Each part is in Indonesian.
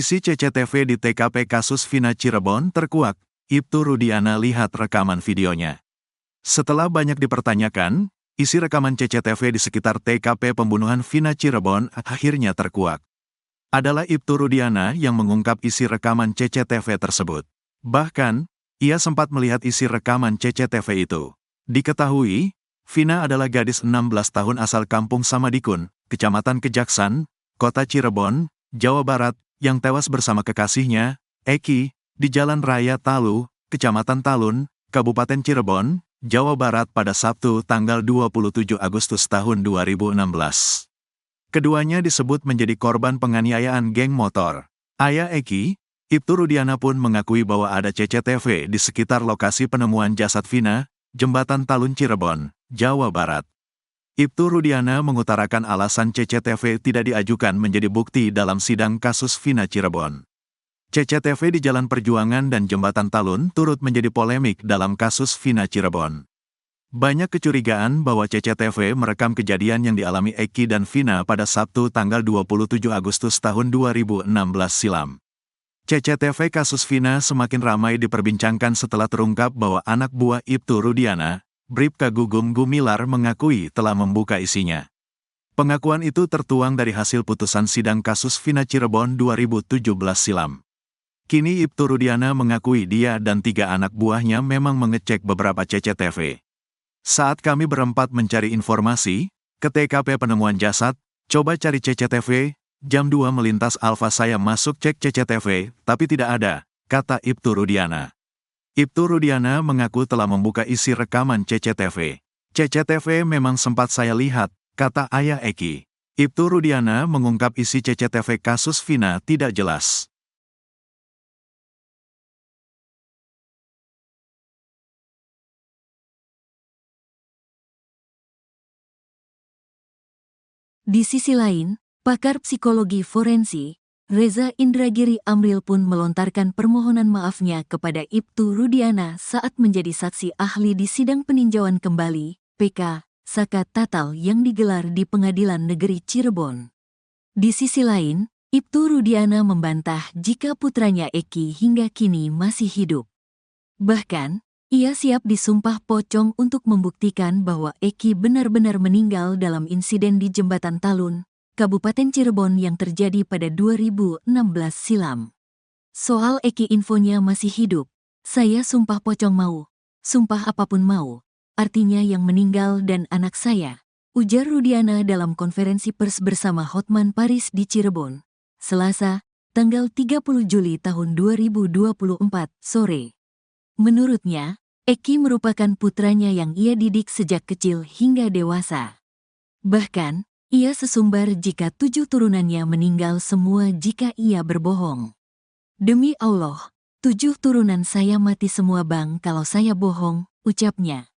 Isi CCTV di TKP kasus Vina Cirebon terkuak, Ibtu Rudiana lihat rekaman videonya. Setelah banyak dipertanyakan, isi rekaman CCTV di sekitar TKP pembunuhan Vina Cirebon akhirnya terkuak. Adalah Ibtu Rudiana yang mengungkap isi rekaman CCTV tersebut. Bahkan, ia sempat melihat isi rekaman CCTV itu. Diketahui, Vina adalah gadis 16 tahun asal Kampung Samadikun, Kecamatan Kejaksan, Kota Cirebon, Jawa Barat, yang tewas bersama kekasihnya, Eki, di Jalan Raya Talu, Kecamatan Talun, Kabupaten Cirebon, Jawa Barat pada Sabtu tanggal 27 Agustus tahun 2016. Keduanya disebut menjadi korban penganiayaan geng motor. Ayah Eki, Ibtu Rudiana pun mengakui bahwa ada CCTV di sekitar lokasi penemuan jasad Vina, Jembatan Talun Cirebon, Jawa Barat. Ibtu Rudiana mengutarakan alasan CCTV tidak diajukan menjadi bukti dalam sidang kasus Vina Cirebon. CCTV di Jalan Perjuangan dan Jembatan Talun turut menjadi polemik dalam kasus Vina Cirebon. Banyak kecurigaan bahwa CCTV merekam kejadian yang dialami Eki dan Vina pada Sabtu tanggal 27 Agustus tahun 2016 silam. CCTV kasus Vina semakin ramai diperbincangkan setelah terungkap bahwa anak buah Ibtu Rudiana, Bribka Gugum Gumilar mengakui telah membuka isinya. Pengakuan itu tertuang dari hasil putusan sidang kasus Vina Cirebon 2017 silam. Kini Ibtu Rudiana mengakui dia dan 3 anak buahnya memang mengecek beberapa CCTV. Saat kami berempat mencari informasi, ke TKP penemuan jasad, coba cari CCTV, jam 2 melintas Alfa saya masuk cek CCTV, tapi tidak ada, kata Ibtu Rudiana. Ibtu Rudiana mengaku telah membuka isi rekaman CCTV. CCTV memang sempat saya lihat, kata ayah Eki. Ibtu Rudiana mengungkap isi CCTV kasus Vina tidak jelas. Di sisi lain, pakar psikologi forensik, Reza Indragiri Amril pun melontarkan permohonan maafnya kepada Ibtu Rudiana saat menjadi saksi ahli di sidang peninjauan kembali, PK, Saka Tatal yang digelar di Pengadilan Negeri Cirebon. Di sisi lain, Ibtu Rudiana membantah jika putranya Eki hingga kini masih hidup. Bahkan, ia siap disumpah pocong untuk membuktikan bahwa Eki benar-benar meninggal dalam insiden di Jembatan Talun, Kabupaten Cirebon yang terjadi pada 2016 silam. Soal Eki infonya masih hidup, saya sumpah pocong mau, sumpah apapun mau, artinya yang meninggal dan anak saya, ujar Rudiana dalam konferensi pers bersama Hotman Paris di Cirebon, Selasa, tanggal 30 Juli tahun 2024, sore. Menurutnya, Eki merupakan putranya yang ia didik sejak kecil hingga dewasa. Bahkan, ia sesumbar jika 7 turunannya meninggal semua jika ia berbohong. Demi Allah, 7 turunan saya mati semua bang kalau saya bohong, ucapnya.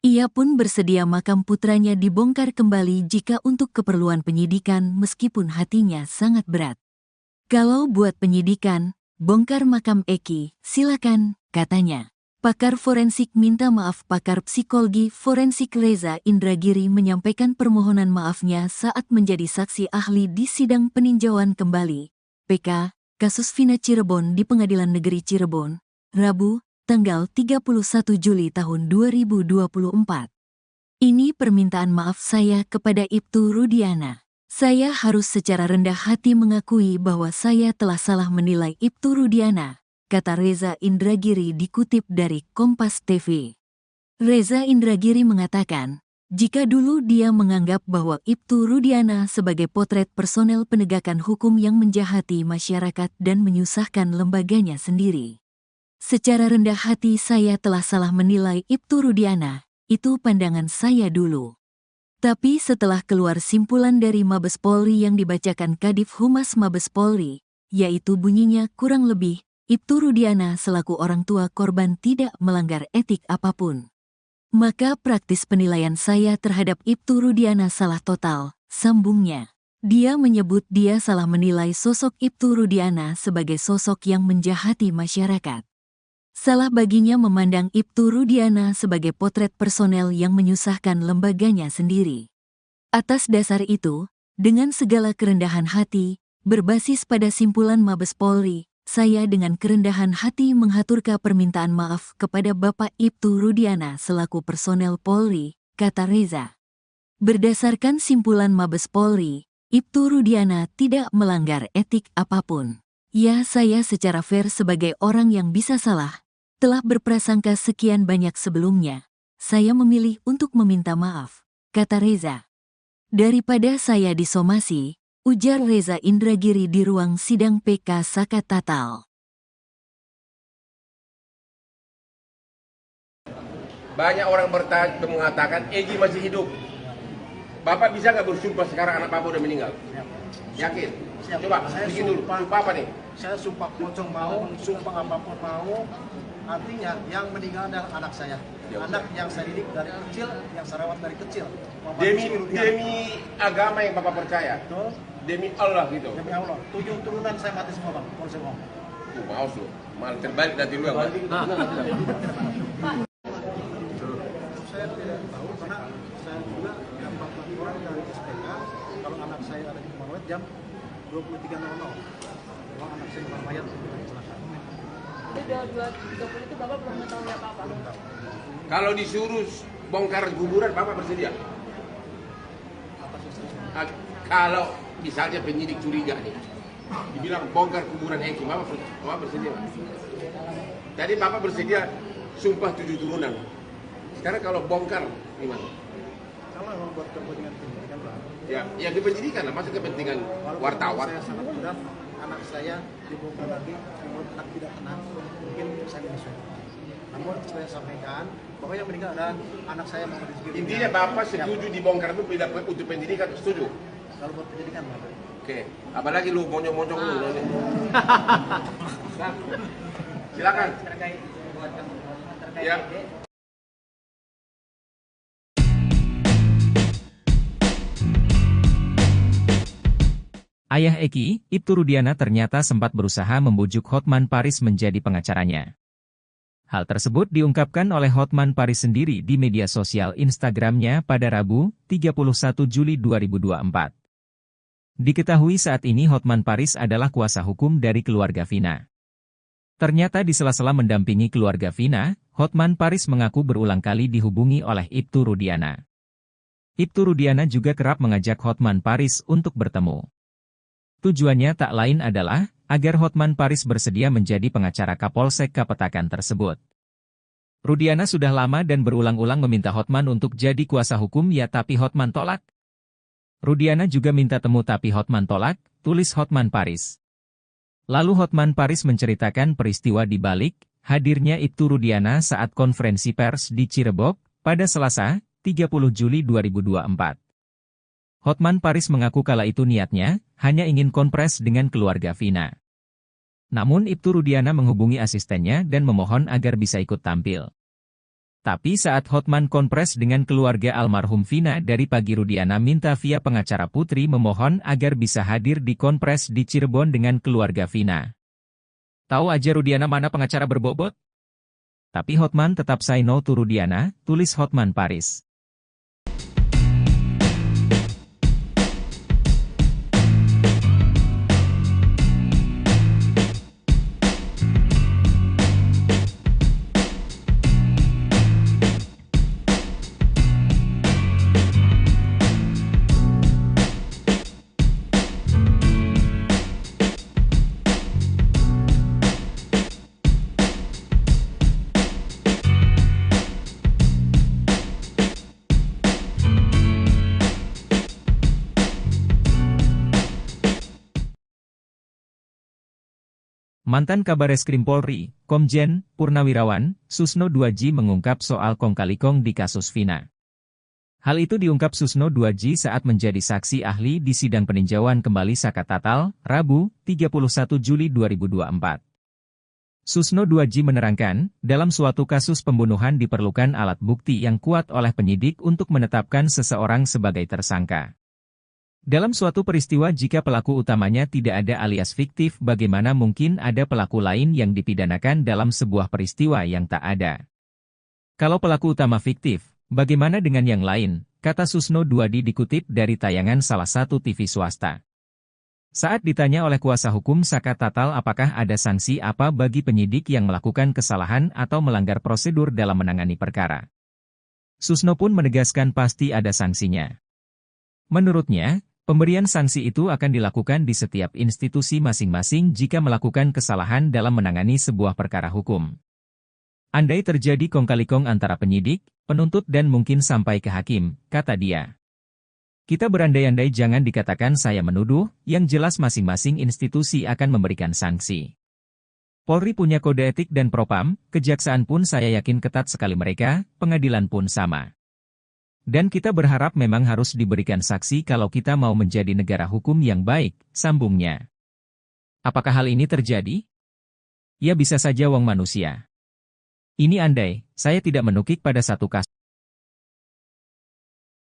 Ia pun bersedia makam putranya dibongkar kembali jika untuk keperluan penyidikan meskipun hatinya sangat berat. Kalau buat penyidikan, bongkar makam Eki, silakan, katanya. Pakar forensik minta maaf. Pakar psikologi forensik Reza Indragiri menyampaikan permohonan maafnya saat menjadi saksi ahli di sidang peninjauan kembali, PK, kasus Vina Cirebon di Pengadilan Negeri Cirebon, Rabu, tanggal 31 Juli tahun 2024. Ini permintaan maaf saya kepada Ibtu Rudiana. Saya harus secara rendah hati mengakui bahwa saya telah salah menilai Ibtu Rudiana, kata Reza Indragiri dikutip dari Kompas TV. Reza Indragiri mengatakan, jika dulu dia menganggap bahwa Ibtu Rudiana sebagai potret personel penegakan hukum yang menjahati masyarakat dan menyusahkan lembaganya sendiri. Secara rendah hati saya telah salah menilai Ibtu Rudiana, itu pandangan saya dulu. Tapi setelah keluar simpulan dari Mabes Polri yang dibacakan Kadif Humas Mabes Polri, yaitu bunyinya kurang lebih, Ibtu Rudiana selaku orang tua korban tidak melanggar etik apapun. Maka praktis penilaian saya terhadap Ibtu Rudiana salah total, sambungnya. Dia menyebut dia salah menilai sosok Ibtu Rudiana sebagai sosok yang menjahati masyarakat. Salah baginya memandang Ibtu Rudiana sebagai potret personel yang menyusahkan lembaganya sendiri. Atas dasar itu, dengan segala kerendahan hati, Berbasis pada simpulan Mabes Polri, saya dengan kerendahan hati menghaturkan permintaan maaf kepada Bapak Ibtu Rudiana selaku personel Polri, kata Reza. Berdasarkan simpulan Mabes Polri, Ibtu Rudiana tidak melanggar etik apapun. Ya, saya secara fair sebagai orang yang bisa salah, telah berprasangka sekian banyak sebelumnya. Saya memilih untuk meminta maaf, kata Reza. Daripada saya disomasi, ujar Reza Indragiri di ruang sidang PK Saka Tatal. Banyak orang mengatakan Egy masih hidup. Bapak bisa nggak bersumpah sekarang anak Bapak udah meninggal? Yakin? Siap. Coba, Saya bikin dulu. Sumpah apa nih? Saya sumpah pocong mau, sumpah apapun mau. Artinya yang meninggal adalah anak saya. Ya, anak yang saya didik dari kecil, yang saya rawat dari kecil. Demi agama yang Bapak percaya. Betul. Demi Allah gitu. Demi Allah. 7 turunan saya mati semua, Bang. Kalau saya ngomong. Maus lu. Malah terbalik nanti lu yang mati. Saya tidak tahu karena saya juga dapat laporan dari SPK kalau anak saya ada di Kumarawet jam 23.00. Kalau anak saya bukan mayat kecelakaan. Itu 2.30 itu Bapak belum mengetahui apa-apa? Kalau disuruh bongkar kuburan, Bapak bersedia? Atas instruksi. Kalau misalnya penyidik curiga nih, dibilang bongkar kuburan Egy, Bapak bersedia? Tadi Bapak bersedia sumpah 7 turunan. Sekarang kalau bongkar, gimana? Kalau memang buat kepentingan pendidikan, Bang. Ya kependidikan lah, masa kepentingan wartawan. Saya sangat berat, anak saya dibongkar lagi, membuat anak tidak tenang, mungkin saya menyesal. Namun saya sampaikan, bahwa yang meninggal adalah anak saya Muhammad Rizky. Intinya Bapak setuju dibongkar itu tidak untuk pendidikan, setuju? Kalau buat pendidikan, Bapak. Oke, apalagi lu monyong-monyong lu. Silakan. Ya. Ayah Eki, Ibtu Rudiana ternyata sempat berusaha membujuk Hotman Paris menjadi pengacaranya. Hal tersebut diungkapkan oleh Hotman Paris sendiri di media sosial Instagramnya pada Rabu, 31 Juli 2024. Diketahui saat ini Hotman Paris adalah kuasa hukum dari keluarga Vina. Ternyata di sela-sela mendampingi keluarga Vina, Hotman Paris mengaku berulang kali dihubungi oleh Ibtu Rudiana. Ibtu Rudiana juga kerap mengajak Hotman Paris untuk bertemu. Tujuannya tak lain adalah agar Hotman Paris bersedia menjadi pengacara Kapolsek Kapetakan tersebut. Rudiana sudah lama dan berulang-ulang meminta Hotman untuk jadi kuasa hukum tapi Hotman tolak. Rudiana juga minta temu tapi Hotman tolak, tulis Hotman Paris. Lalu Hotman Paris menceritakan peristiwa di balik hadirnya Ibtu Rudiana saat konferensi pers di Cirebon pada Selasa, 30 Juli 2024. Hotman Paris mengaku kala itu niatnya hanya ingin konpres dengan keluarga Vina. Namun Ibtu Rudiana menghubungi asistennya dan memohon agar bisa ikut tampil. Tapi saat Hotman konpres dengan keluarga almarhum Vina dari pagi, Rudiana minta via pengacara Putri memohon agar bisa hadir di konpres di Cirebon dengan keluarga Vina. Tahu aja Rudiana mana pengacara berbobot? Tapi Hotman tetap say no to Rudiana, tulis Hotman Paris. Mantan Kabareskrim Polri, Komjen Purnawirawan Susno 2J mengungkap soal kong kali kong di kasus Vina. Hal itu diungkap Susno 2J saat menjadi saksi ahli di sidang peninjauan kembali Saka Tatal, Rabu, 31 Juli 2024. Susno 2J menerangkan, dalam suatu kasus pembunuhan diperlukan alat bukti yang kuat oleh penyidik untuk menetapkan seseorang sebagai tersangka. Dalam suatu peristiwa jika pelaku utamanya tidak ada alias fiktif, bagaimana mungkin ada pelaku lain yang dipidanakan dalam sebuah peristiwa yang tak ada? Kalau pelaku utama fiktif, bagaimana dengan yang lain? Kata Susno 2D dikutip dari tayangan salah satu TV swasta. Saat ditanya oleh kuasa hukum Saka Tatal apakah ada sanksi apa bagi penyidik yang melakukan kesalahan atau melanggar prosedur dalam menangani perkara, Susno pun menegaskan pasti ada sanksinya. Menurutnya, pemberian sanksi itu akan dilakukan di setiap institusi masing-masing jika melakukan kesalahan dalam menangani sebuah perkara hukum. Andai terjadi kong-kali-kong antara penyidik, penuntut dan mungkin sampai ke hakim, kata dia. Kita berandai-andai jangan dikatakan saya menuduh, yang jelas masing-masing institusi akan memberikan sanksi. Polri punya kode etik dan propam, kejaksaan pun saya yakin ketat sekali mereka, pengadilan pun sama. Dan kita berharap memang harus diberikan saksi kalau kita mau menjadi negara hukum yang baik, sambungnya. Apakah hal ini terjadi? Ya bisa saja wong manusia. Ini andai, saya tidak menukik pada satu kasus.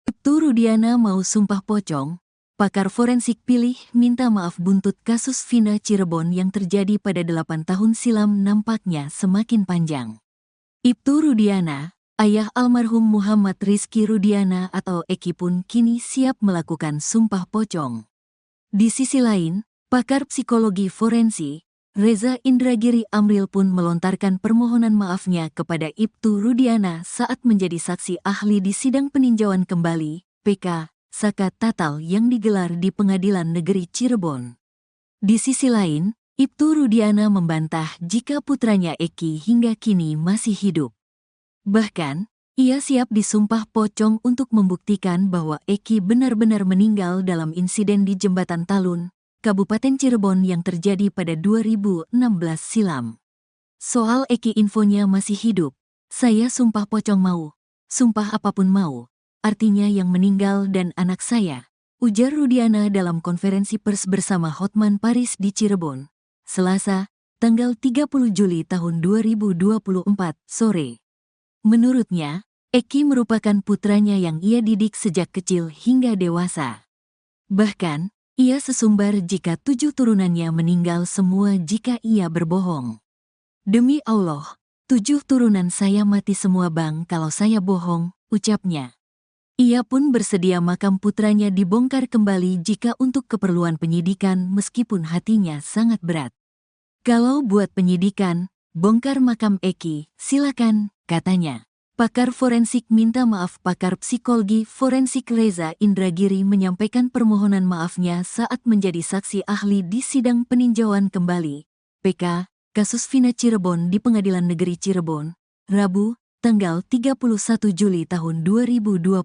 Ibtu Rudiana mau sumpah pocong, pakar forensik pilih minta maaf buntut kasus Vina Cirebon yang terjadi pada 8 tahun silam nampaknya semakin panjang. Ibtu Rudiana, ayah almarhum Muhammad Rizky Rudiana atau Eki pun kini siap melakukan sumpah pocong. Di sisi lain, pakar psikologi forensik, Reza Indragiri Amril pun melontarkan permohonan maafnya kepada Ibtu Rudiana saat menjadi saksi ahli di sidang peninjauan kembali, PK, Saka Tatal yang digelar di Pengadilan Negeri Cirebon. Di sisi lain, Ibtu Rudiana membantah jika putranya Eki hingga kini masih hidup. Bahkan, ia siap disumpah pocong untuk membuktikan bahwa Eki benar-benar meninggal dalam insiden di Jembatan Talun, Kabupaten Cirebon yang terjadi pada 2016 silam. Soal Eki infonya masih hidup, saya sumpah pocong mau, sumpah apapun mau, artinya yang meninggal dan anak saya, ujar Rudiana dalam konferensi pers bersama Hotman Paris di Cirebon, Selasa, tanggal 30 Juli tahun 2024, sore. Menurutnya, Eki merupakan putranya yang ia didik sejak kecil hingga dewasa. Bahkan, ia sesumbar jika 7 turunannya meninggal semua jika ia berbohong. Demi Allah, 7 turunan saya mati semua bang kalau saya bohong, ucapnya. Ia pun bersedia makam putranya dibongkar kembali jika untuk keperluan penyidikan meskipun hatinya sangat berat. Kalau buat penyidikan, bongkar makam Eki, silakan, katanya. Pakar forensik minta maaf. Pakar psikologi forensik Reza Indragiri menyampaikan permohonan maafnya saat menjadi saksi ahli di sidang peninjauan kembali, PK, kasus Vina Cirebon di Pengadilan Negeri Cirebon, Rabu, tanggal 31 Juli tahun 2024.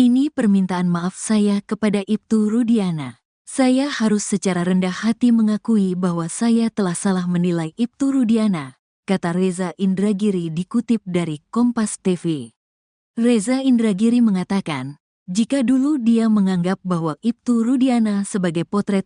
Ini permintaan maaf saya kepada Ibtu Rudiana. Saya harus secara rendah hati mengakui bahwa saya telah salah menilai Ibtu Rudiana, kata Reza Indragiri dikutip dari Kompas TV. Reza Indragiri mengatakan, jika dulu dia menganggap bahwa Ibtu Rudiana sebagai potret